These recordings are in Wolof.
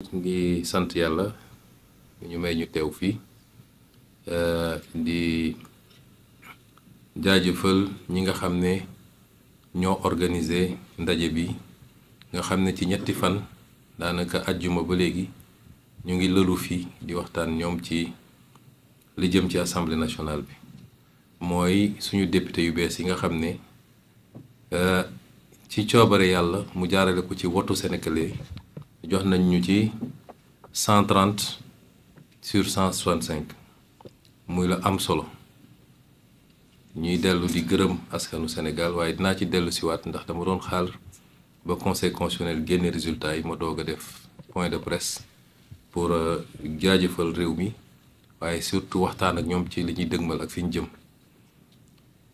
ngi sant yàlla ñu may ñu teew fii di jaajëfal ñi nga xam ne ñoo organiser ndaje bi nga xam ne ci ñetti fan daanaka àjjuma ba léegi ñu ngi lëlu fii di waxtaan ñoom ci li jëm ci assemblée nationale bi mooy suñu député yu bees yi nga xam ne ci coobare yàlla mu jaarale ko ci wotu sénégalais jox nañ ñu ci 130 sur 165 muy la am solo ñuy dellu di gërëm askanu Sénégal waaye dinaa ci dellu siwaat ndax dama doon xaar ba conseil constitutionnel génne résultat yi ma doog a def point de presse pour jaajëfal réew mi waaye surtout waxtaan ak ñoom ci li ñuy dëgmal ak fi ñu jëm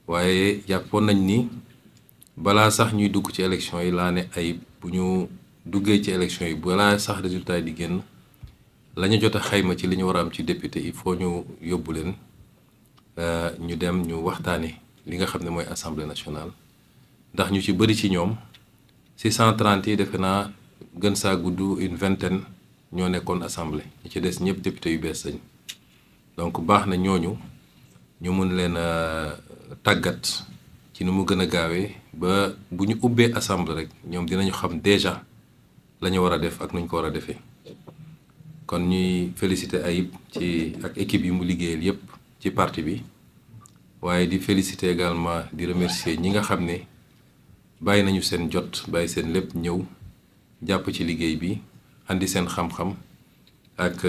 waaye jàppoon nañ ni balaa sax ñuy dugg ci élection yi laa ne ay bu ñu duggee ci élection yi balaa sax résultat yi di génn la ñu jot a xayma ci li ñu war a am ci député il faut ñu yóbbu leen ñu dem ñu waxtaane li nga xam ne mooy assemblée nationale ndax ñu ci bëri ci ñoom si 130 yi defe naa gën saa gudd une vingtaine ñoo nekkoon assemblée ñi ci des ñëpp député yu bees lañ donc baax na ñooñu ñu mun leen a tàggat ci ni mu gën a gaawee ba bu ñu ubbee assemblée rek ñoom dinañu xam déjà la ñu war a def ak nuñ ko war a defee kon ñuy féliciter Ayib ci ak équipe yi mu liggéeyal yépp ci parti bi waaye di féliciter également di remercier ñi nga xam ne bàyyi nañu seen jot bàyyi seen lépp ñëw jàpp ci liggéey bi andi seen xam-xam ak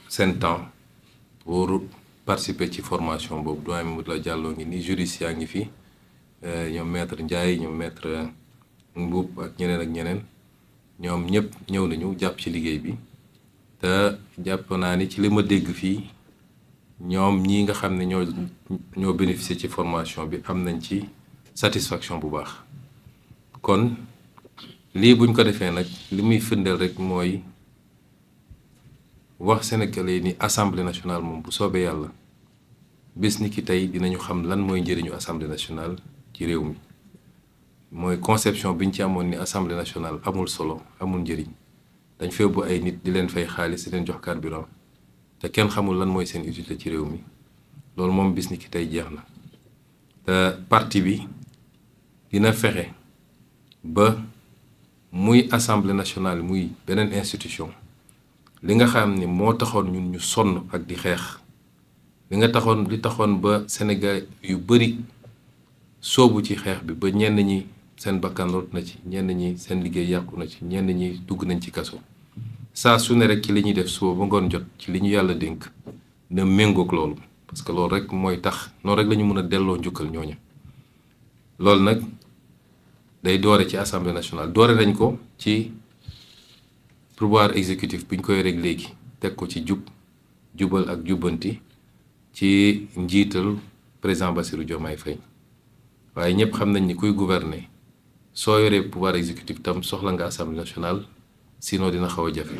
seen temps pour participer ci formation boobu doyen Mamadou Diallo ngi nii juriste yaa ngi fi ñoom maître Ndiaye ñoom maître Mboup ak ñeneen ñoom ñëpp ñëw nañu jàpp ci liggéey bi te jàpp naa ni ci li ma dégg fii ñoom ñii nga xam ne ñoo bénéficier ci formation bi am nañ ci satisfaction bu baax kon lii buñ ko defee nag li muy firndeel rek mooy wax Sénégalais ni assemblée nationale moom bu soobee yàlla bés ni ki tey dinañu xam lan mooy njëriñu assemblée nationale ci réew mi mooy conception bi ñu ci amoon ni assemblée nationale amul solo amul njëriñ dañ fee bu ay nit di leen fay xaalis di leen jox carburant te kenn xamul lan mooy seen utilité ci réew mi loolu moom bis ni ki tey jeex na te parti bi dina fexe ba muy assemblée nationale muy beneen institution li nga xam ni moo taxoon ñun ñu sonn ak di xeex li taxoon ba Sénégal yu bari soobu ci xeex bi ba ñenn ñi seen bakkan rot na ci ñenn ñi seen liggéey yàqu na ci ñenn ñi dugg nañ ci kaso saa su ne rek ci li ñuy def suba ba ngoon jot ci li ñu yàlla dénk na méngoog loolu parce que loolu rek mooy tax noonu rek la ñu mën a delloo njukkal ñooña loolu nag day doore ci assemblée nationale doore nañ ko ci pouvoir exécutif bi ñu koy rek léegi teg ko ci jubal ak jubbanti ci njiital président Bassirou Diomaye Faye waaye ñëpp xam nañ ni kuy gouverner soo yoree pouvoir exécutif tam soxla nga assemblée nationale sinon dina xaw a jafe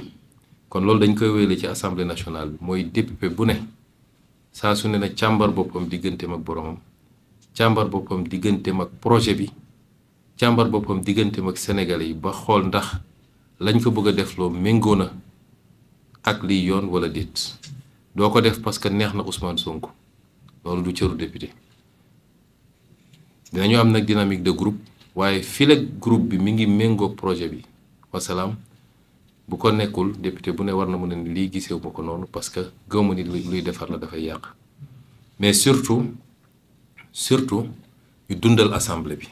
kon loolu dañ koy wéyale ci assemblée nationale bi mooy député bu ne saa su ne na càmbar boppam digganteem ak boromam càmbar boppam digganteem ak projet bi càmbar boppam digganteem ak sénégalais yi ba xool ndax lañ ko bëgg a def loo méngoo na ak liy yoon wala déet doo ko def parce que neex na Ousmane Sonko loolu du cëru député dinañu am nag dynamique de groupe waaye file groupe bi mi ngi méngoog projet bi wasalaam bu ko nekkul député bu ne war na mën a ni lii gisewu ma ko noonu parce que gëwma ni luy defar la dafay yàq mais surtout ñu dundal assemblée bi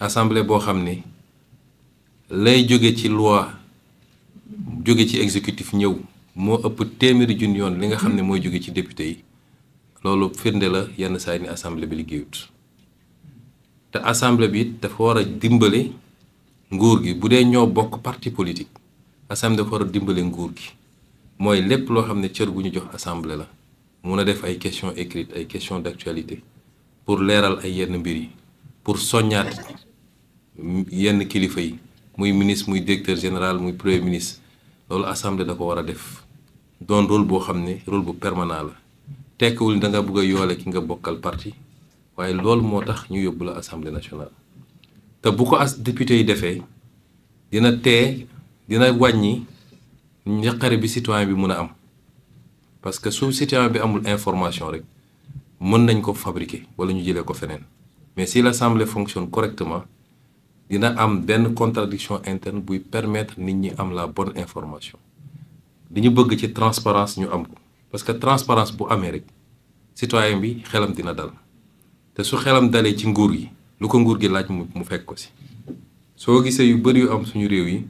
assemblée boo xam ne lay jóge ci loi jóge ci exécutif ñëw moo ëpp téeméeri junni yoon li nga xam ne mooy jóge ci député yi loolu firnde la yenn saa yi ni assemblée bi liggéeyut te assemblée bi it dafa war a dimbale nguur gi bu dee ñoo bokk parti politique assemblée dafa war a dimbale nguur gi mooy lépp loo xam ne cër gu ñu jox assemblée la mun a def ay questions écrites ay questions d'actualité pour leeral ay yenn mbir yi pour soññaat yenn kilifa yi muy ministre muy directeur général muy premier ministre loolu assemblée da ko war a def doon rôle boo xam ne rôle bu permanent la tekkiwul da nga bëgg a yoole ki nga bokkal parti waaye loolu moo tax ñu yóbbu la assemblée nationale te bu ko député yi defee dina tee dina wàññi njaqare bi citoyen bi mun a am parce que su citoyen bi amul information rek mën nañ ko fabriquer wala ñu jëlee ko feneen mais si l'Assemblée fonctionne correctement dina am benn contradiction interne buy permettre nit ñi am la bonne information di ñu bëgg ci transparence ñu am ko parce que transparence bu amee rek citoyen bi xelam dina dal te su xelam dalee ci nguur gi lu ko nguur gi laaj mu fekk ko si soo gisee yu bëri yu am suñu réew yi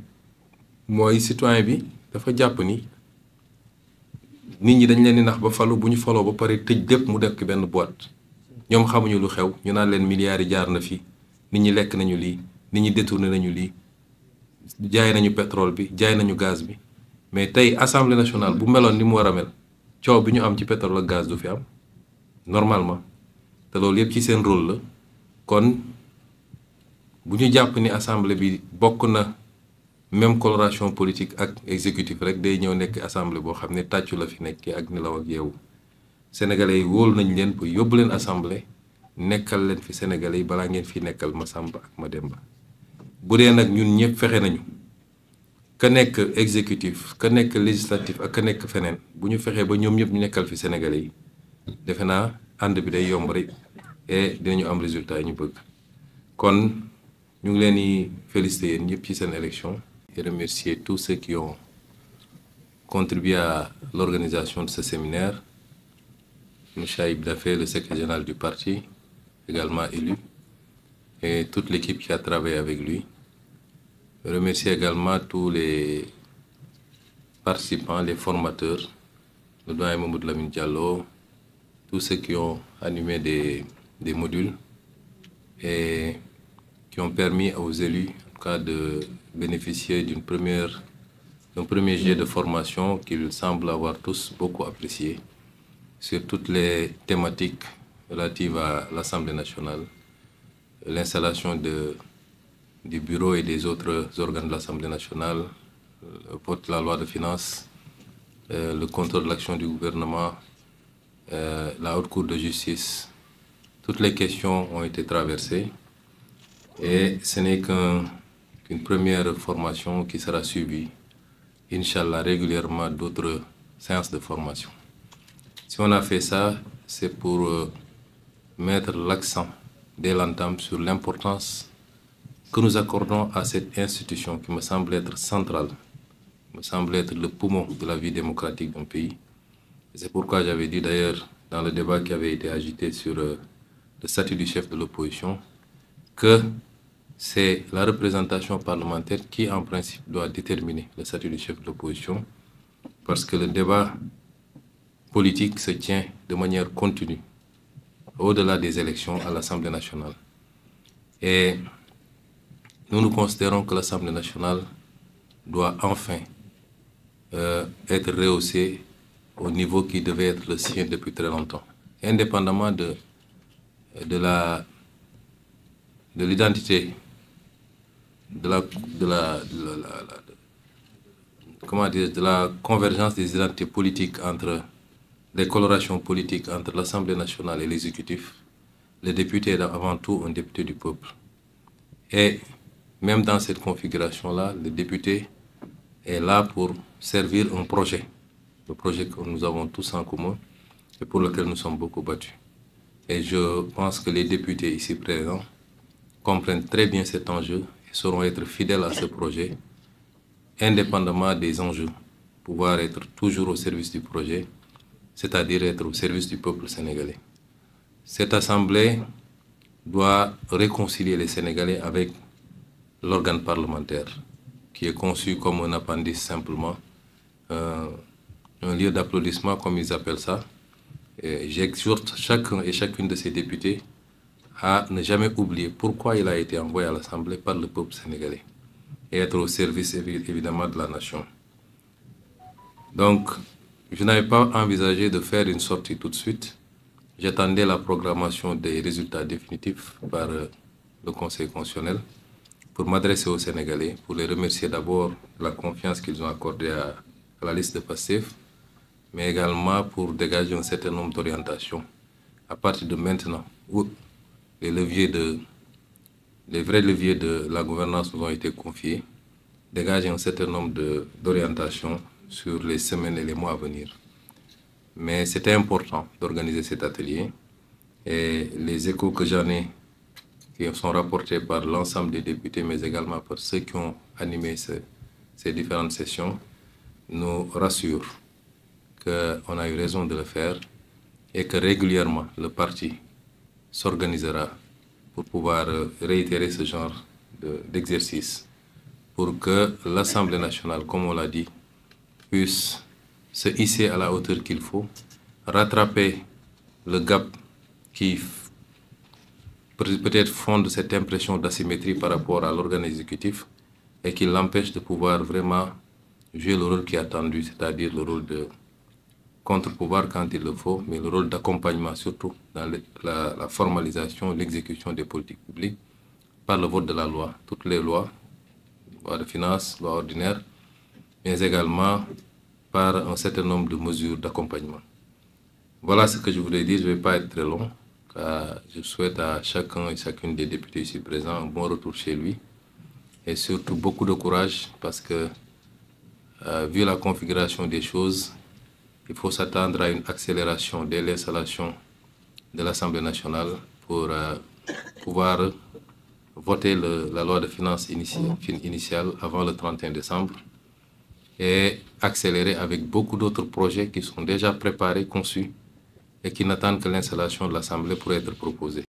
mooy citoyen bi dafa jàpp ni nit ñi dañ leen di nax ba falu bu ñu faloo ba pare tëj lépp mu def ki benn boîte ñoom xamuñu lu xew ñu naan leen milliards yi jaar na fi nit ñi lekk nañu lii nit ñi détourné nañu lii jaay nañu pétrole bi jaay nañu gaz bi mais tey assemblée nationale bu meloon ni mu war a mel coow bi ñu am ci pétrole ak gaz du fi am normalement te loolu yëpp ci seen rôle la kon bu ñu jàpp ni assemblée bi bokk na même coloration politique ak exécutif rek day ñëw nekk assemblée boo xam ne tàccu la fi nekkee ak nelaw ak yeewu sénégalais yi wóolu nañ leen pour yóbbu leen assemblée nekkal leen fi sénégalais yi balaa ngeen fi nekkal ma Samba ak ma Demba bu dee nag ñun ñëpp fexe nañu ka nekk exécutif ka nekk législatif ak ka nekk feneen bu ñu fexee ba ñoom ñëpp ñu nekkal fi sénégalais yi defe naa ànd bi day yomb rek et dinañu am résultat yi ñu bëgg kon ñu ngi leen di féliciter yéen ñëpp ci seen élection et remercier tous ceux qui ont contribué à l'organisation de ce séminaire. M. Aïb Dafé, le secrétaire général du parti, également élu, et toute l'équipe qui a travaillé avec lui. Je remercie également tous les participants, les formateurs, le doyen Mamadou Lamine Diallo, tous ceux qui ont animé des modules et qui ont permis aux élus, en tout cas, de bénéficier d'un premier jet de formation qu'ils semblent avoir tous beaucoup apprécié sur toutes les thématiques relatives à l'Assemblée nationale, l'installation du bureau et des autres organes de l'Assemblée nationale, le vote de la loi de finances, le contrôle de l'action du gouvernement, la haute cour de justice. Toutes les questions ont été traversées et ce n'est qu'une première formation qui sera suivie, Inch'Allah, régulièrement d'autres séances de formation. Si on a fait ça, c'est pour mettre l'accent dès l'entame sur l'importance que nous accordons à cette institution qui me semble être centrale, me semble être le poumon de la vie démocratique d'un pays. C'est pourquoi j'avais dit d'ailleurs dans le débat qui avait été agité sur le statut du chef de l'opposition que c'est la représentation parlementaire qui, en principe, doit déterminer le statut du chef de l'opposition parce que le débat politique se tient de manière continue au-delà des élections à l'Assemblée nationale. Et nous considérons que l'Assemblée nationale doit enfin être rehaussée au niveau qui devait être le sien depuis très longtemps, indépendamment de l'identité, de la convergence des identités politiques entre les colorations politiques entre l'Assemblée nationale et l'exécutif. Le député est avant tout un député du peuple. Et même dans cette configuration-là, le député est là pour servir un projet, le projet que nous avons tous en commun et pour lequel nous sommes beaucoup battus. Et je pense que les députés ici présents comprennent très bien cet enjeu et sauront être fidèles à ce projet, indépendamment des enjeux, pouvoir être toujours au service du projet, c'est-à-dire être au service du peuple sénégalais. Cette assemblée doit réconcilier les Sénégalais avec l'organe parlementaire, qui est conçu comme un appendice simplement, un lieu d'applaudissement comme ils appellent ça. J'exhorte chacun et chacune de ces députés à ne jamais oublier pourquoi il a été envoyé à l'Assemblée par le peuple sénégalais et être au service évidemment de la nation. Donc, je n'avais pas envisagé de faire une sortie tout de suite. J'attendais la programmation des résultats définitifs par le Conseil constitutionnel pour m'adresser aux Sénégalais, pour les remercier d'abord de la confiance qu'ils ont accordée à la liste de Pastef, mais également pour dégager un certain nombre d'orientations à partir de maintenant où les vrais leviers de la gouvernance nous ont été confiés dégager un certain nombre d'orientations sur les semaines et les mois à venir. Mais c'était important d'organiser cet atelier et les échos que j'en ai, qui sont rapportés par l'ensemble des députés, mais également par ceux qui ont animé ces différentes sessions, nous rassurent qu'on a eu raison de le faire et que régulièrement le parti s'organisera pour pouvoir réitérer ce genre d'exercice pour que l'Assemblée nationale, comme on l'a dit, puisse se hisser à la hauteur qu'il faut, rattraper le gap qui peut-être fonde cette impression d'asymétrie par rapport à l'organe exécutif et qui l'empêche de pouvoir vraiment jouer le rôle qui est attendu, c'est-à-dire le rôle de contre-pouvoir quand il le faut, mais le rôle d'accompagnement surtout dans la formalisation, l'exécution des politiques publiques par le vote de la loi. Toutes les lois, loi de finances, loi ordinaire, mais également par un certain nombre de mesures d'accompagnement. Voilà ce que je voulais dire, je ne vais pas être très long, car je souhaite à chacun et chacune des députés ici présents un bon retour chez lui et surtout beaucoup de courage parce que, vu la configuration des choses, il faut s'attendre à une accélération dès l'installation de l'Assemblée nationale pour pouvoir voter la loi de finances initiale avant le 31 décembre et accélérer avec beaucoup d'autres projets qui sont déjà préparés, conçus et qui n'attendent que l'installation de l'Assemblée pour être proposés.